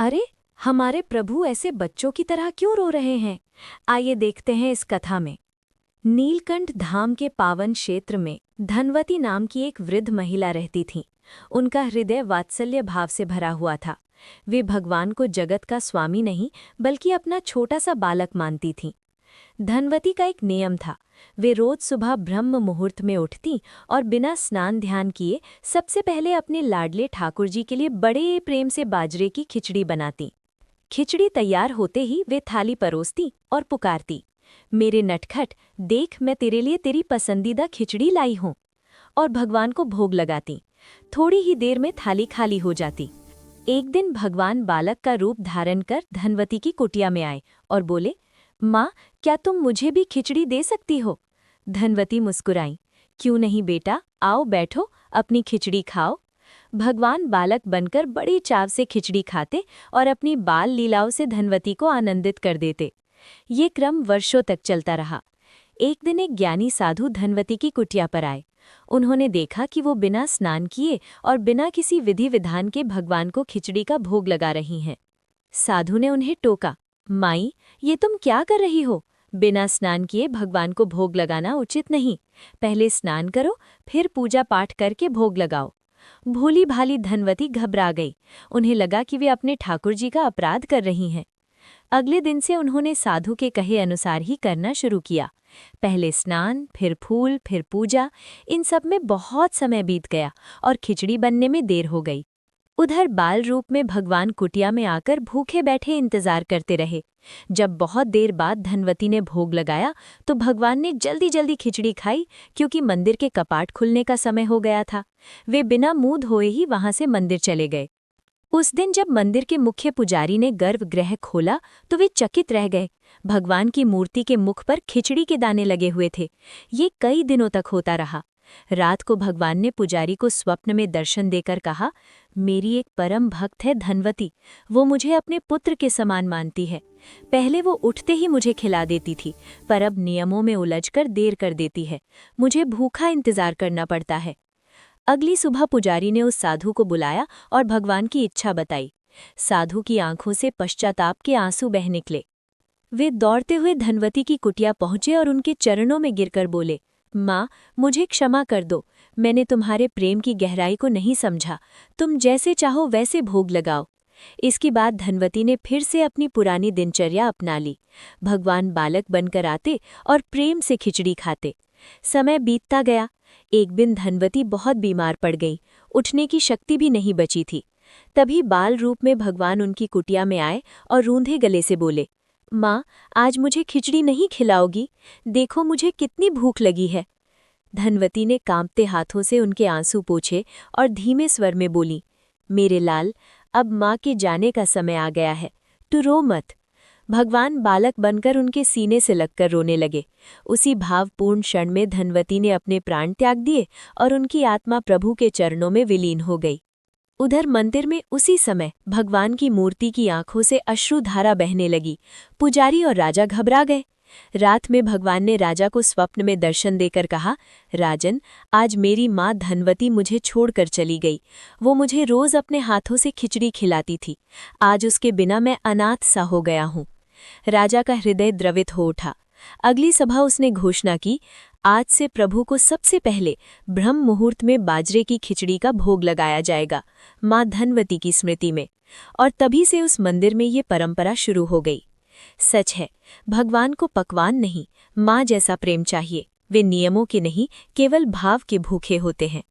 अरे, हमारे प्रभु ऐसे बच्चों की तरह क्यों रो रहे हैं? आइए देखते हैं इस कथा में। नीलकंठ धाम के पावन क्षेत्र में धनवती नाम की एक वृद्ध महिला रहती थी। उनका हृदय वात्सल्य भाव से भरा हुआ था। वे भगवान को जगत का स्वामी नहीं बल्कि अपना छोटा सा बालक मानती थीं। धनवती का एक नियम था। वे रोज सुबह ब्रह्म मुहूर्त में उठती और बिना स्नान ध्यान किए सबसे पहले अपने लाडले ठाकुर जी के लिए बड़े प्रेम से बाजरे की खिचड़ी बनाती। खिचड़ी तैयार होते ही वे थाली परोसती और पुकारती, मेरे नटखट, देख मैं तेरे लिए तेरी पसंदीदा खिचड़ी लाई हूँ, और भगवान को भोग लगाती। थोड़ी ही देर में थाली खाली हो जाती। एक दिन भगवान बालक का रूप धारण कर धनवती की कुटिया में आए और बोले, माँ, क्या तुम मुझे भी खिचड़ी दे सकती हो? धनवती मुस्कुराई, क्यों नहीं बेटा, आओ बैठो, अपनी खिचड़ी खाओ। भगवान बालक बनकर बड़ी चाव से खिचड़ी खाते और अपनी बाल लीलाओं से धनवती को आनंदित कर देते। ये क्रम वर्षों तक चलता रहा। एक दिन एक ज्ञानी साधु धनवती की कुटिया पर आए। उन्होंने देखा कि वो बिना स्नान किए और बिना किसी विधि विधान के भगवान को खिचड़ी का भोग लगा रही हैं। साधु ने उन्हें टोका, माई, ये तुम क्या कर रही हो? बिना स्नान किए भगवान को भोग लगाना उचित नहीं। पहले स्नान करो, फिर पूजा पाठ करके भोग लगाओ। भोली भाली धनवती घबरा गई। उन्हें लगा कि वे अपने ठाकुर जी का अपराध कर रही हैं। अगले दिन से उन्होंने साधु के कहे अनुसार ही करना शुरू किया। पहले स्नान, फिर फूल, फिर पूजा। इन सब में बहुत समय बीत गया और खिचड़ी बनने में देर हो गई। उधर बाल रूप में भगवान कुटिया में आकर भूखे बैठे इंतजार करते रहे। जब बहुत देर बाद धनवती ने भोग लगाया तो भगवान ने जल्दी जल्दी खिचड़ी खाई, क्योंकि मंदिर के कपाट खुलने का समय हो गया था। वे बिना मुंह धोए ही वहां से मंदिर चले गए। उस दिन जब मंदिर के मुख्य पुजारी ने गर्भगृह खोला तो वे चकित रह गए। भगवान की मूर्ति के मुख पर खिचड़ी के दाने लगे हुए थे। ये कई दिनों तक होता रहा। रात को भगवान ने पुजारी को स्वप्न में दर्शन देकर कहा, मेरी एक परम भक्त है धनवती, वो मुझे अपने पुत्र के समान मानती है। पहले वो उठते ही मुझे खिला देती थी, पर अब नियमों में उलझकर देर कर देती है। मुझे भूखा इंतजार करना पड़ता है। अगली सुबह पुजारी ने उस साधु को बुलाया और भगवान की इच्छा बताई। साधु की आंखों से पश्चाताप के आंसू बह निकले। वे दौड़ते हुए धनवती की कुटिया पहुंचे और उनके चरणों में गिरकर बोले, माँ, मुझे क्षमा कर दो। मैंने तुम्हारे प्रेम की गहराई को नहीं समझा। तुम जैसे चाहो वैसे भोग लगाओ। इसके बाद धनवती ने फिर से अपनी पुरानी दिनचर्या अपना ली। भगवान बालक बनकर आते और प्रेम से खिचड़ी खाते। समय बीतता गया। एक दिन धनवती बहुत बीमार पड़ गई। उठने की शक्ति भी नहीं बची थी। तभी बाल रूप में भगवान उनकी कुटिया में आए और रूंधे गले से बोले, माँ, आज मुझे खिचड़ी नहीं खिलाओगी? देखो मुझे कितनी भूख लगी है। धनवती ने कांपते हाथों से उनके आंसू पोंछे और धीमे स्वर में बोली, मेरे लाल, अब माँ के जाने का समय आ गया है, तू रो मत। भगवान बालक बनकर उनके सीने से लगकर रोने लगे। उसी भावपूर्ण क्षण में धनवती ने अपने प्राण त्याग दिए और उनकी आत्मा प्रभु के चरणों में विलीन हो गई। उधर मंदिर में उसी समय भगवान की मूर्ति की आंखों से अश्रुधारा बहने लगी। पुजारी और राजा घबरा गए। रात में भगवान ने राजा को स्वप्न में दर्शन देकर कहा, राजन, आज मेरी माँ धनवती मुझे छोड़कर चली गई। वो मुझे रोज अपने हाथों से खिचड़ी खिलाती थी। आज उसके बिना मैं अनाथ सा हो गया हूँ। राजा का हृदय द्रवित हो उठा। अगली सभा उसने घोषणा की, आज से प्रभु को सबसे पहले ब्रह्म मुहूर्त में बाजरे की खिचड़ी का भोग लगाया जाएगा, माँ धनवती की स्मृति में। और तभी से उस मंदिर में ये परंपरा शुरू हो गई। सच है, भगवान को पकवान नहीं, माँ जैसा प्रेम चाहिए। वे नियमों के नहीं, केवल भाव के भूखे होते हैं।